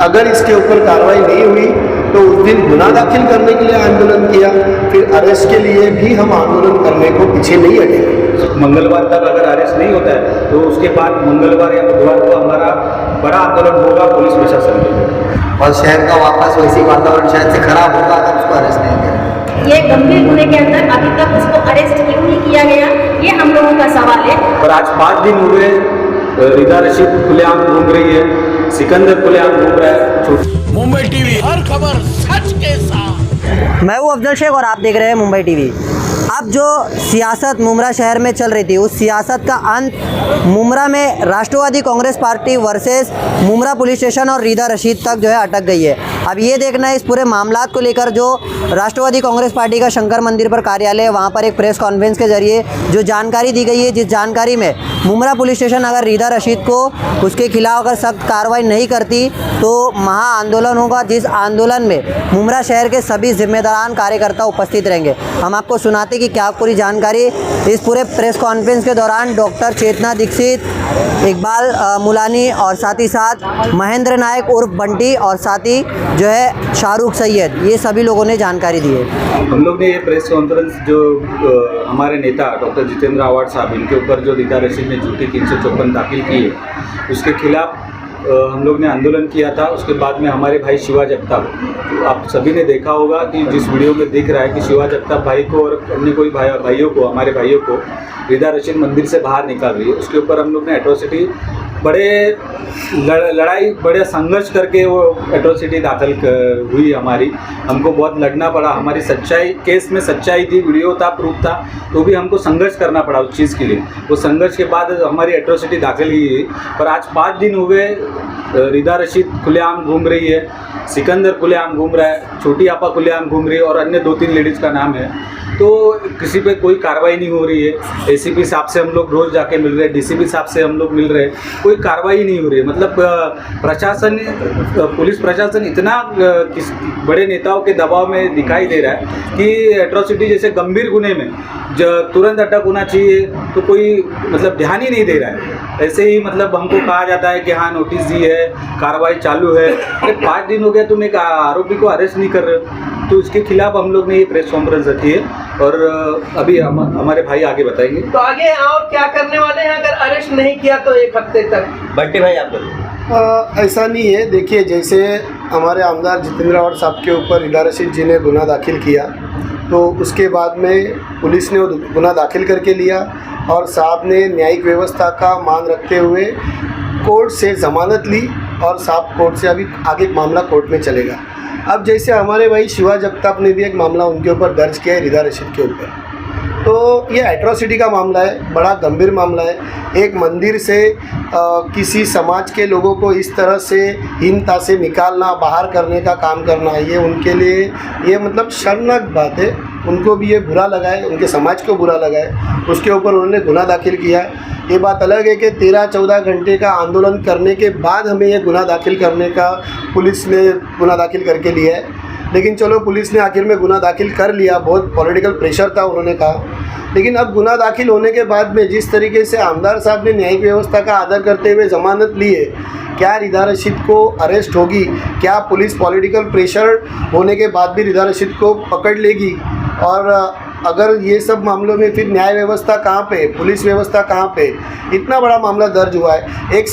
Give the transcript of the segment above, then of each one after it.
अगर इसके ऊपर कार्रवाई नहीं हुई तो उस दिन गुनाह दाखिल करने के लिए आंदोलन किया, फिर अरेस्ट के लिए भी हम आंदोलन करने को पीछे नहीं हटेंगे। मंगलवार तक अगर अरेस्ट नहीं होता है तो उसके बाद मंगलवार या बुधवार को हमारा बड़ा आंदोलन होगा पुलिस प्रशासन के, और शहर का वापस वैसी वातावरण शायद से खराब होगा अगर उसको अरेस्ट नहीं करें। ये गंभीर गुने के अंदर अभी तक उसको अरेस्ट क्यों नहीं किया गया, ये हम लोगों का सवाल है। पर आज 5 दिन हुए रिदा रशीद खुलेआम घूम रही है, सिकंदर खुलेआम घूम रहा है। मुंबई टीवी, हर खबर सच के साथ। मैं हूँ अफजल शेख और आप देख रहे हैं मुंबई टीवी। अब जो सियासत मुमरा शहर में चल रही थी, उस सियासत का अंत मुमरा में Rashtrawadi Congress Party versus Mumbra police station और रीदा रशीद तक जो है अटक गई है। अब ये देखना है इस पूरे मामलात को लेकर जो राष्ट्रवादी कांग्रेस पार्टी का शंकर मंदिर पर कार्यालय है, वहाँ पर एक प्रेस कॉन्फ्रेंस के जरिए जो जानकारी दी गई है, जिस जानकारी में मुमरा पुलिस स्टेशन अगर रीदा रशीद को उसके खिलाफ अगर सख्त कार्रवाई नहीं करती तो महा आंदोलन होगा, जिस आंदोलन में मुमरा शहर के सभी जिम्मेदारान कार्यकर्ता उपस्थित रहेंगे। हम आपको सुनाते कि क्या पूरी जानकारी इस पूरे प्रेस कॉन्फ्रेंस के दौरान डॉक्टर चेतना दीक्षित, इकबाल मुलानी और साथ ही साथ महेंद्र नायक उर्फ बंटी और साथ ही जो है शाहरुख सैयद, ये सभी लोगों ने जानकारी दी है। हम लोग ने ये प्रेस कॉन्फ्रेंस जो हमारे नेता डॉक्टर जितेंद्र आवाड साहब, इनके ऊपर जो रीदा रशीद ने झूठी 354 दाखिल की है, उसके खिलाफ हम लोग ने आंदोलन किया था। उसके बाद में हमारे भाई शिवा जगताप, तो आप सभी ने देखा होगा कि जिस वीडियो में दिख रहा है कि शिवा जगताप भाई को और अन्य कोई भाइयों को, हमारे भाइयों को रीदा रशीद मंदिर से बाहर निकाल रही है। उसके ऊपर हम लोग ने एट्रोसिटी बड़े लड़ाई बड़े संघर्ष करके वो एट्रोसिटी दाखिल हुई हमारी। हमको बहुत लड़ना पड़ा, हमारी सच्चाई केस में सच्चाई थी, वीडियो था, प्रूफ था, तो भी हमको संघर्ष करना पड़ा उस चीज़ के लिए। वो संघर्ष के बाद हमारी एट्रोसिटी दाखिल हुई। पर आज 5 दिन हुए रीदा रशीद खुलेआम घूम रही है, सिकंदर खुलेआम घूम रहा है, छोटी आपा खुलेआम घूम रही है और अन्य 2-3 लेडीज़ का नाम है। तो किसी पे कोई कार्रवाई नहीं हो रही है। एसीपी साहब से हम लोग रोज़ जाके मिल रहे हैं, डीसीपी साहब से हम लोग मिल रहे हैं, कोई कार्रवाई नहीं हो रही है। मतलब प्रशासन, पुलिस प्रशासन इतना बड़े नेताओं के दबाव में दिखाई दे रहा है कि एट्रोसिटी जैसे गंभीर गुने में तुरंत अटक होना चाहिए तो कोई मतलब ध्यान ही नहीं दे रहा है। ऐसे ही मतलब हमको कहा जाता है कि हाँ नोटिस दी है, कार्रवाई चालू है। 5 दिन हो गया, तुम एक आरोपी को अरेस्ट नहीं कर रहे हो, तो इसके खिलाफ हम लोग ने ये प्रेस कॉन्फ्रेंस रखी है और अभी हमारे भाई आगे बताएंगे। तो आगे और क्या करने वाले हैं अगर अरेस्ट नहीं किया तो 1 हफ्ते तक? बट्टे भाई आप बोलिए। ऐसा नहीं है। देखिए, जैसे हमारे आमदार जितेंद्र आवाड साहब के ऊपर रीदा रशीद जी ने गुनाह दाखिल किया, तो उसके बाद में पुलिस ने वो गुनाह दाखिल करके लिया और साहब ने न्यायिक व्यवस्था का मान रखते हुए कोर्ट से ज़मानत ली और साहब कोर्ट से अभी आगे मामला कोर्ट में चलेगा। अब जैसे हमारे भाई शिवा जगताप ने भी एक मामला उनके ऊपर दर्ज किया है रीदा रशीद के ऊपर, तो ये एट्रोसिटी का मामला है, बड़ा गंभीर मामला है। एक मंदिर से किसी समाज के लोगों को इस तरह से हीनता से निकालना, बाहर करने का काम करना, ये उनके लिए ये मतलब शर्मनाक बात है। उनको भी ये बुरा लगा है, उनके समाज को बुरा लगा है, उसके ऊपर उन्होंने गुनाह दाखिल किया है। ये बात अलग है कि 13-14 घंटे का आंदोलन करने के बाद हमें ये गुनाह दाखिल करने का पुलिस ने गुनाह दाखिल करके लिया है। लेकिन चलो, पुलिस ने आखिर में गुनाह दाखिल कर लिया, बहुत पॉलिटिकल प्रेशर था उन्होंने कहा। लेकिन अब गुनाह दाखिल होने के बाद में जिस तरीके से आमदार साहब ने न्यायिक व्यवस्था का आदर करते हुए ज़मानत ली है, क्या रीदा रशीद को अरेस्ट होगी? क्या पुलिस पॉलिटिकल प्रेशर होने के बाद भी रीदा रशीद को पकड़ लेगी? और अगर ये सब मामलों में फिर न्याय व्यवस्था कहाँ पे, पुलिस व्यवस्था कहाँ पे? इतना बड़ा मामला दर्ज हुआ है, एक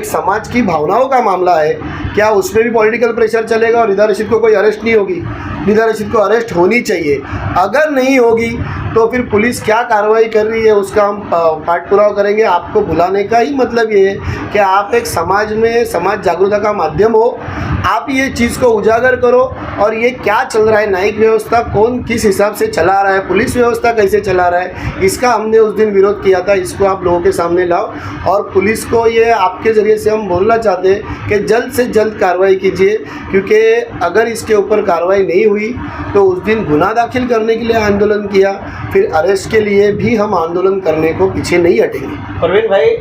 समाज की भावनाओं का मामला है, क्या उसमें भी पॉलिटिकल प्रेशर चलेगा और रीदा रशीद को कोई अरेस्ट नहीं होगी? रीदा रशीद को अरेस्ट होनी चाहिए। अगर नहीं होगी तो फिर पुलिस क्या कार्रवाई कर रही है उसका हम पाठ पुरावा करेंगे। आपको बुलाने का ही मतलब ये है कि आप एक समाज में समाज जागरूकता का माध्यम हो, आप ये चीज़ को उजागर करो और ये क्या चल रहा है, न्यायिक व्यवस्था कौन किस हिसाब से चला रहा है, पुलिस व्यवस्था कैसे चला रहा है, इसका हमने उस दिन विरोध किया था। इसको आप लोगों के सामने लाओ और पुलिस को ये आपके ज़रिए से हम बोलना चाहते हैं कि जल्द से जल्द कार्रवाई कीजिए, क्योंकि अगर इसके ऊपर कार्रवाई नहीं हुई तो उस दिन गुनाह दाखिल करने के लिए आंदोलन किया, फिर अरेस्ट के लिए भी हम आंदोलन करने को पीछे नहीं हटेंगे। परवीन भाई,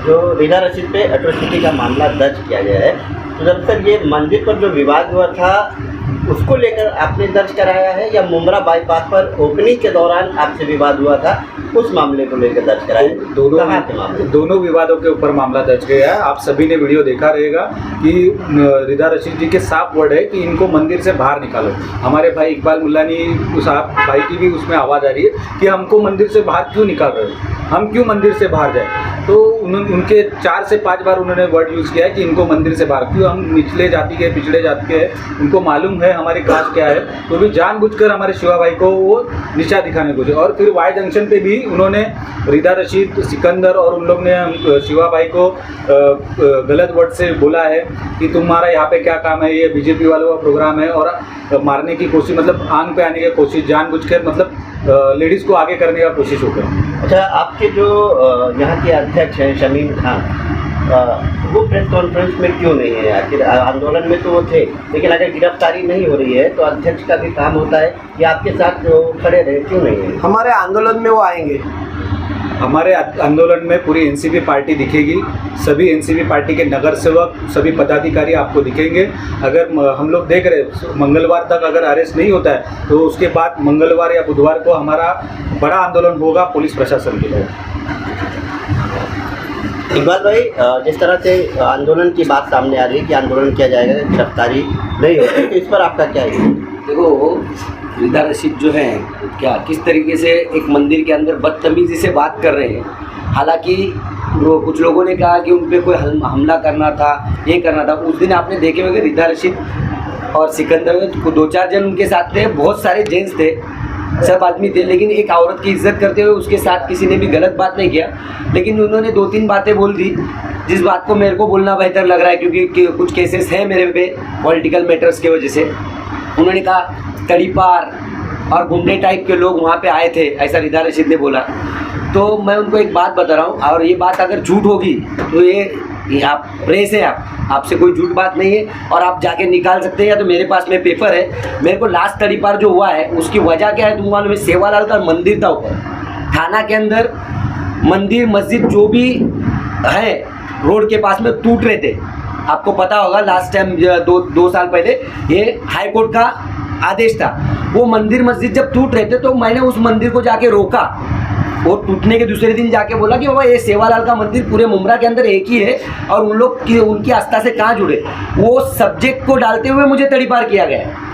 जो रीदा रशीद पे एट्रोसिटी का मामला दर्ज किया गया है, तो जब तक ये मंदिर पर जो विवाद हुआ था उसको लेकर आपने दर्ज कराया है या मुमरा बाईपास पर ओपनिंग के दौरान आपसे विवाद हुआ था? उस मामले को लेकर दर्ज कराया? कहाँ के मामले? दोनों विवादों के ऊपर मामला दर्ज गया है। आप सभी ने वीडियो देखा रहेगा कि रिदा रशीद जी के साफ वर्ड है कि इनको मंदिर से बाहर निकालो। हमारे भाई इकबाल मुल्लानी साहब भाई की भी उसमें आवाज़ आ रही है कि हमको मंदिर से बाहर क्यों निकाल रहे हो, हम क्यों मंदिर से बाहर जाए। तो उनके 4 से 5 बार उन्होंने वर्ड यूज़ किया है कि इनको मंदिर से बाहर, क्यों, हम निचले जाति के पिछड़े जाति के हैं, उनको मालूम है हमारी कास्ट क्या है, तो भी जानबूझकर हमारे शिवा भाई को वो नीचा दिखाने को। और फिर वाई जंक्शन पे भी उन्होंने रिदा रशीद, सिकंदर और उन लोग ने शिवा भाई को गलत वर्ड से बोला है कि तुम्हारा यहाँ पे क्या काम है, ये बीजेपी वालों का प्रोग्राम है, और मारने की कोशिश, मतलब आंग पे आने की कोशिश, जानबूझकर मतलब लेडीज़ को आगे करने का कोशिश हो गई। अच्छा, आपके जो यहाँ के अध्यक्ष हैं शमीम खान, वो प्रेस कॉन्फ्रेंस में क्यों नहीं है? आखिर आंदोलन में तो वो थे, लेकिन अगर गिरफ्तारी नहीं हो रही है तो अध्यक्ष का भी काम होता है कि आपके साथ वो खड़े रहे, क्यों नहीं है? हमारे आंदोलन में वो आएंगे। हमारे आंदोलन में पूरी एनसीपी पार्टी दिखेगी, सभी एनसीपी पार्टी के नगर सेवक, सभी पदाधिकारी आपको दिखेंगे। अगर हम लोग देख रहे मंगलवार तक अगर अरेस्ट नहीं होता है तो उसके बाद मंगलवार या बुधवार को हमारा बड़ा आंदोलन होगा पुलिस प्रशासन के लिए। इकबाल भाई, जिस तरह से आंदोलन की बात सामने आ रही है कि आंदोलन किया जाएगा, गिरफ्तारी नहीं होती, तो इस पर आपका क्या है? देखो, रिदा रशीद जो है क्या किस तरीके से एक मंदिर के अंदर बदतमीज़ी से बात कर रहे हैं। हालांकि वो कुछ लोगों ने कहा कि उन पर कोई हमला करना था, ये करना था। उस दिन आपने देखे होंगे रिदा रशीद और सिकंदर 2-4 जन उनके साथ थे, बहुत सारे जेंट्स थे, सब आदमी थे, लेकिन एक औरत की इज्जत करते हुए उसके साथ किसी ने भी गलत बात नहीं किया। लेकिन उन्होंने 2-3 बातें बोल दी, जिस बात को मेरे को बोलना बेहतर लग रहा है, क्योंकि कुछ केसेस हैं मेरे पे पॉलिटिकल मैटर्स की वजह से। उन्होंने कहा तड़ीपार और गुंडे टाइप के लोग वहाँ पे आए थे, ऐसा रिदा रशीद ने बोला। तो मैं उनको एक बात बता रहा हूँ, और ये बात अगर झूठ होगी तो ये आप प्रेस है, आपसे कोई झूठ बात नहीं है, और आप जाके निकाल सकते हैं, या तो मेरे पास में पेपर है। मेरे को लास्ट तड़ीपार जो हुआ है उसकी वजह क्या है तुम मालूम है? सेवालाल का मंदिर था ऊपर थाना के अंदर, मंदिर मस्जिद जो भी है रोड के पास में टूट रहे थे। आपको पता होगा लास्ट टाइम 2 साल पहले ये हाई कोर्ट का आदेश था। वो मंदिर मस्जिद जब टूट रहे थे तो मैंने उस मंदिर को जाके रोका, वो टूटने के दूसरे दिन जाके बोला कि बाबा ये सेवालाल का मंदिर पूरे मुमरा के अंदर एक ही है, और उन लोग की उनकी आस्था से कहाँ जुड़े। वो सब्जेक्ट को डालते हुए मुझे तड़ीपार किया गया है।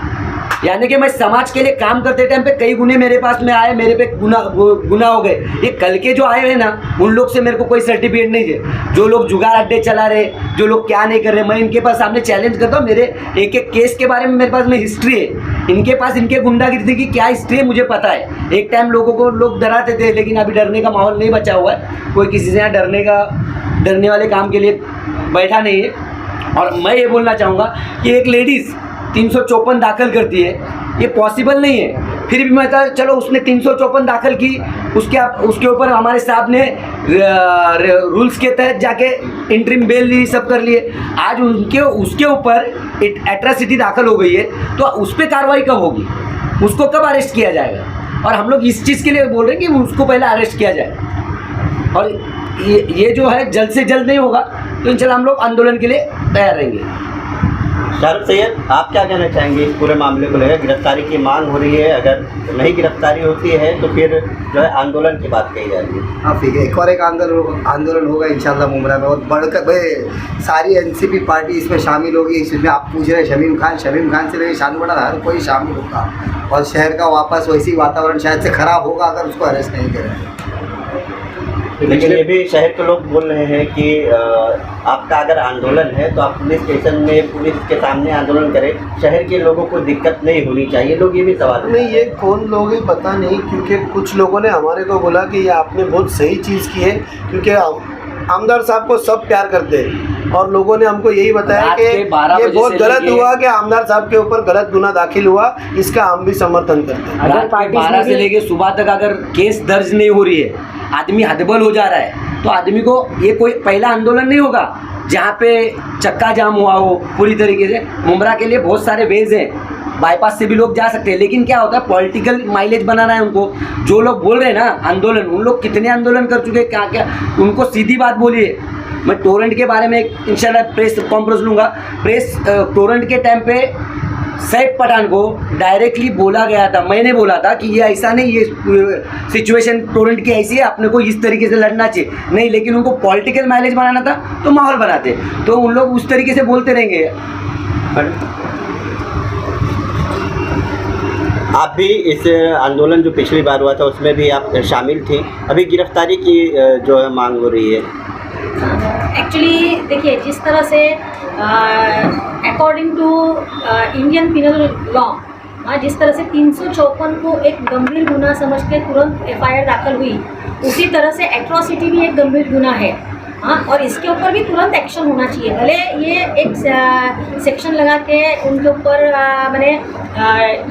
यानी कि मैं समाज के लिए काम करते टाइम पे कई गुने मेरे पास में आए, मेरे पे गुना हो गए। ये कल के जो आए हैं ना, उन लोग से मेरे को कोई सर्टिफिकेट नहीं है। जो लोग जुगाड़ अड्डे चला रहे, जो लोग क्या नहीं कर रहे, मैं इनके पास सामने चैलेंज करता हूँ। मेरे एक केस के बारे में मेरे पास में हिस्ट्री है, इनके पास इनके गुंडागिर्दी की क्या हिस्ट्री है मुझे पता है। एक टाइम लोगों को लोग डराते थे, लेकिन अभी डरने का माहौल नहीं बचा हुआ है। कोई किसी से यहाँ डरने वाले काम के लिए बैठा नहीं है। और मैं ये बोलना चाहूँगा कि एक लेडीज़ 354 दाखिल करती है, ये पॉसिबल नहीं है। फिर भी मैं कहा चलो उसने 354 दाखिल की, उसके ऊपर हमारे साहब ने रूल्स के तहत जाके इंटरिम बेल ली, सब कर लिए। आज उसके ऊपर एट्रॉसिटी दाखिल हो गई है, तो उस पर कार्रवाई कब होगी? उसको कब अरेस्ट किया जाएगा? और हम लोग इस चीज़ के लिए बोल रहे हैं कि उसको पहले अरेस्ट किया जाए, और ये जो है जल्द से जल्द नहीं होगा तो इंशाल्लाह हम लोग आंदोलन के लिए तैयार रहेंगे। शाहरुख सैयद, आप क्या कहना चाहेंगे इस पूरे मामले को लेकर? गिरफ्तारी की मांग हो रही है, अगर नहीं गिरफ्तारी होती है तो फिर जो है आंदोलन की बात कही जा रही है। हाँ ठीक है, एक और एक आंदोलन होगा इंशाल्लाह मुमरा में, और बढ़कर भाई सारी एनसीपी पार्टी इसमें शामिल होगी। इसमें आप पूछ रहे हैं शमीम खान से लेकर शान बड़ा हर कोई शामिल होगा, और शहर का वापस वैसी वातावरण शायद से ख़राब होगा अगर उसको अरेस्ट नहीं करें। लेकिन ये भी शहर के लोग बोल रहे हैं कि आपका अगर आंदोलन है तो आप पुलिस स्टेशन में पुलिस के सामने आंदोलन करें, शहर के लोगों को दिक्कत नहीं होनी चाहिए। लोग ये भी सवाल नहीं, ये कौन लोग है पता नहीं, क्योंकि कुछ लोगों ने हमारे को बोला कि ये आपने बहुत सही चीज़ की है, क्योंकि आमदार साहब को सब प्यार करते हैं, और लोगों ने हमको यही बताया कि ये बहुत गलत हुआ कि आमदार साहब के ऊपर गलत गुना दाखिल हुआ, इसका हम भी समर्थन करते हैं। रात 12 से लेके सुबह तक अगर केस दर्ज नहीं हो रही है, आदमी हदबल हो जा रहा है, तो आदमी को ये कोई पहला आंदोलन नहीं होगा जहाँ पे चक्का जाम हुआ हो पूरी तरीके से। मुमरा के लिए बहुत सारे वेज हैं, बाईपास से भी लोग जा सकते हैं, लेकिन क्या होता है पॉलिटिकल माइलेज बनाना है उनको। जो लोग बोल रहे हैं ना आंदोलन, उन लोग कितने आंदोलन कर चुके हैं, क्या क्या, उनको सीधी बात बोलिए। मैं टोरेंट के बारे में इंशाल्लाह प्रेस कॉन्फ्रेंस लूँगा। टोरेंट के टाइम पे सैफ पठान को डायरेक्टली बोला गया था, मैंने बोला था कि ये ऐसा नहीं, ये सिचुएशन टोरेंट की ऐसी है, अपने को इस तरीके से लड़ना चाहिए नहीं, लेकिन उनको पॉलिटिकल माइलेज बनाना था तो माहौल बनाते, तो उन लोग उस तरीके से बोलते रहेंगे। आप भी इस आंदोलन जो पिछली बार हुआ था उसमें भी आप शामिल थी, अभी गिरफ्तारी की जो है मांग हो रही है। एक्चुअली देखिए, जिस तरह से according to Indian penal law, जिस तरह से 354 को एक गंभीर गुनाह समझ के तुरंत एफआईआर दाखिल हुई, उसी तरह से एट्रॉसिटी भी एक गंभीर गुनाह है। और इसके ऊपर भी तुरंत एक्शन होना चाहिए। भले ये एक सेक्शन लगा के उनके ऊपर मैंने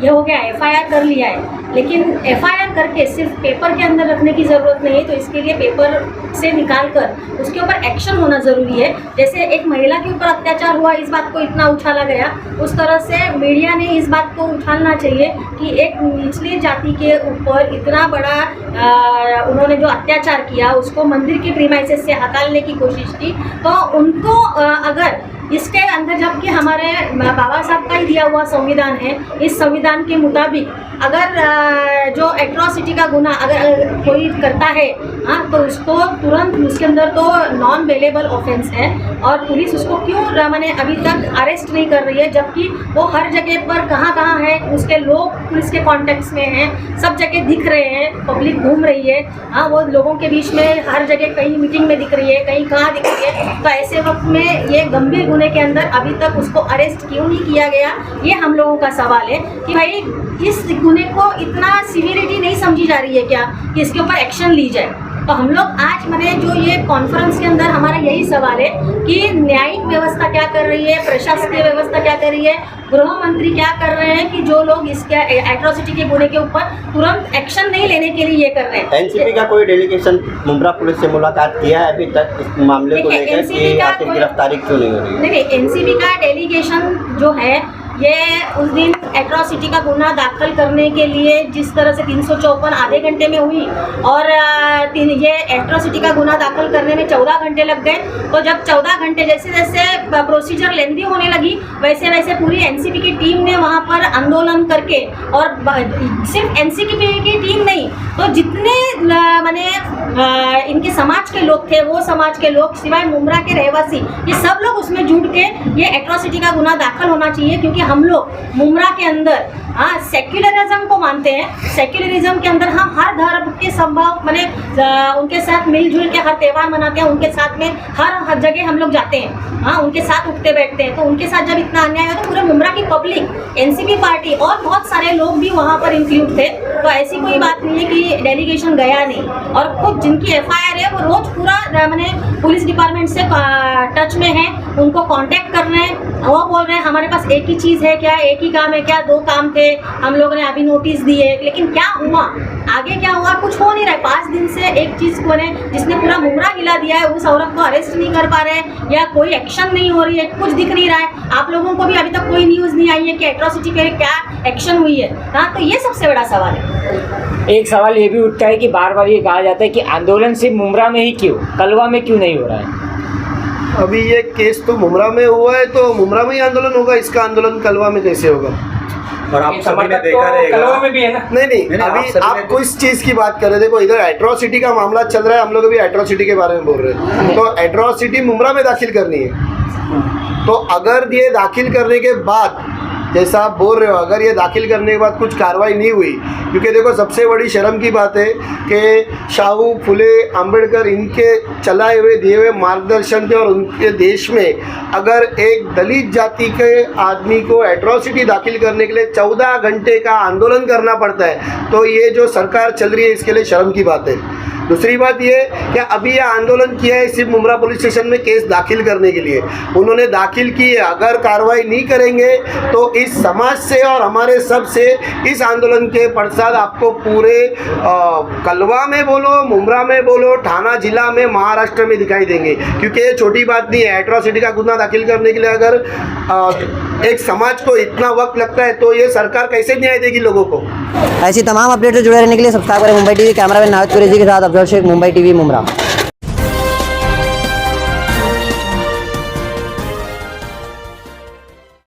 ये हो गया, एफआईआर कर लिया है, लेकिन एफआईआर करके सिर्फ पेपर के अंदर रखने की ज़रूरत नहीं है। तो इसके लिए पेपर से निकाल कर उसके ऊपर एक्शन होना ज़रूरी है। जैसे एक महिला के ऊपर अत्याचार हुआ, इस बात को इतना उछाला गया, उस तरह से मीडिया ने इस बात को उछालना चाहिए कि एक निचली जाति के ऊपर इतना बड़ा उन्होंने जो अत्याचार किया, उसको मंदिर के प्रीमाइसेस से हटाने की कोशिश की, तो उनको अगर इसके अंदर, जबकि हमारे बाबा साहब का ही दिया हुआ संविधान है, इस संविधान के मुताबिक अगर जो एट्रॉसिटी का गुनाह अगर कोई करता है, तो उसको तुरंत, उसके अंदर तो नॉन बेलेबल ऑफेंस है, और पुलिस उसको क्यों मैंने अभी तक अरेस्ट नहीं कर रही है, जबकि वो हर जगह पर कहाँ है, उसके लोग पुलिस के कॉन्टेक्ट्स में हैं, सब जगह दिख रहे हैं, पब्लिक घूम रही है, वो लोगों के बीच में हर जगह, कहीं मीटिंग में दिख रही है, कहीं कहाँ दिख रही है। तो ऐसे वक्त में ये गंभीर गुने के अंदर अभी तक उसको अरेस्ट क्यों नहीं किया गया, ये हम लोगों का सवाल है कि भाई इस गुने को इतना सीवियरिटी नहीं समझी जा रही है क्या कि इसके ऊपर एक्शन ली जाए। तो हम लोग आज मैंने जो ये कॉन्फ्रेंस के अंदर हमारा यही सवाल है कि न्यायिक व्यवस्था क्या कर रही है, प्रशासकीय व्यवस्था क्या कर रही है, गृह मंत्री क्या कर रहे हैं कि जो लोग इसके एट्रॉसिटी के गुने के ऊपर तुरंत एक्शन नहीं लेने के लिए ये कर रहे हैं। एनसीपी का कोई डेलीगेशन मुमरा पुलिस से मुलाकात किया है अभी तक इस मामले को लेकर कि आखिर गिरफ्तारी क्यों नहीं हो रही है? नहीं, एनसीपी का डेलीगेशन जो है ये उस दिन एट्रॉसिटी का गुनाह दाखिल करने के लिए जिस तरह से 354 आधे घंटे में हुई, और ये एट्रॉसिटी का गुनाह दाखिल करने में 14 घंटे लग गए। तो जब 14 घंटे जैसे जैसे प्रोसीजर लेंदी होने लगी, वैसे वैसे पूरी एनसीपी की टीम ने वहाँ पर आंदोलन करके, और सिर्फ एनसीपी की टीम नहीं, तो जितने माने इनके समाज के लोग थे, वो समाज के लोग सिवाय मुमरा के रहवासी, ये सब लोग उसमें जुट के ये एट्रॉसिटी का गुनाह दाखिल होना चाहिए। क्योंकि हम लोग मुमरा के अंदर सेक्युलरिज्म को मानते हैं। सेक्युलरिज्म के अंदर हम हर धर्म के संभव मैंने उनके साथ मिलजुल के हर त्यौहार मनाते हैं, उनके साथ में हर जगह हम लोग जाते हैं, उनके साथ उठते बैठते हैं। तो उनके साथ जब इतना अन्याय हो तो पूरे मुमरा की पब्लिक, एनसीपी पार्टी और बहुत सारे लोग भी वहाँ पर इंक्लूड थे। तो ऐसी कोई बात नहीं है कि डेलीगेशन गया नहीं, और खुद जिनकी एफआईआर है वो रोज पूरा मैंने पुलिस डिपार्टमेंट से टच में है, उनको कांटेक्ट कर रहे हैं, वो बोल रहे हैं हमारे पास एक ही चीज़ है क्या, एक ही काम है क्या, 2 काम थे, हम लोगों ने अभी नोटिस दिए, लेकिन क्या हुआ आगे, क्या हुआ, कुछ हो नहीं रहा है। 5 दिन से एक चीज़ को जिसने पूरा मुमरा हिला दिया है, उस औरत को अरेस्ट नहीं कर पा रहे हैं, या कोई एक्शन नहीं हो रही है, कुछ दिख नहीं रहा है। आप लोगों को भी अभी तक कोई न्यूज़ नहीं आई है कि एट्रॉसिटी पे क्या एक्शन हुई है। तो ये सबसे बड़ा सवाल है। एक सवाल ये भी उठता है कि बार बार ये कहा जाता है कि आंदोलन सिर्फ मुमरा में ही क्यों, कलवा में क्यों नहीं हो रहा है? अभी ये केस तो मुमरा में हुआ है, तो मुमरा में ही आंदोलन होगा, इसका आंदोलन कलवा में कैसे होगा? और आप सभी ने देखा रहेगा, कलवा में भी है ना? नहीं, अभी आप किस चीज़ की बात कर रहे हैं? देखो, इधर एट्रॉसिटी का मामला चल रहा है, हम लोग अभी एट्रॉसिटी के बारे में बोल रहे हैं। तो एट्रॉसिटी मुमरा में दाखिल करनी है, तो अगर ये दाखिल करने के बाद, जैसा आप बोल रहे हो, अगर ये दाखिल करने के बाद कुछ कार्रवाई नहीं हुई, क्योंकि देखो सबसे बड़ी शर्म की बात है कि शाहू फुले अंबेडकर इनके चलाए हुए दिए हुए मार्गदर्शन थे, और उनके देश में अगर एक दलित जाति के आदमी को एट्रॉसिटी दाखिल करने के लिए 14 घंटे का आंदोलन करना पड़ता है, तो ये जो सरकार चल रही है इसके लिए शर्म की बात है। दूसरी बात ये कि अभी यह आंदोलन किया है सिर्फ मुमरा पुलिस स्टेशन में केस दाखिल करने के लिए, उन्होंने दाखिल की है। अगर कार्रवाई नहीं करेंगे तो इस समाज से और हमारे सब से इस आंदोलन के पश्चात आपको पूरे कलवा में बोलो, मुमरा में बोलो, ठाना जिला में, महाराष्ट्र में दिखाई देंगे। क्योंकि ये छोटी बात नहीं है, एट्रॉसिटी का गुनाह दाखिल करने के लिए अगर एक समाज को इतना वक्त लगता है तो ये सरकार कैसे न्याय देगी लोगों को? ऐसी तमाम अपडेट से जुड़े रहने के लिए सब्सक्राइब करें मुंबई टीवी। कैमरामैन नाहिद कुरैशी के साथ अफजल शेख, मुंबई टीवी मुमरा।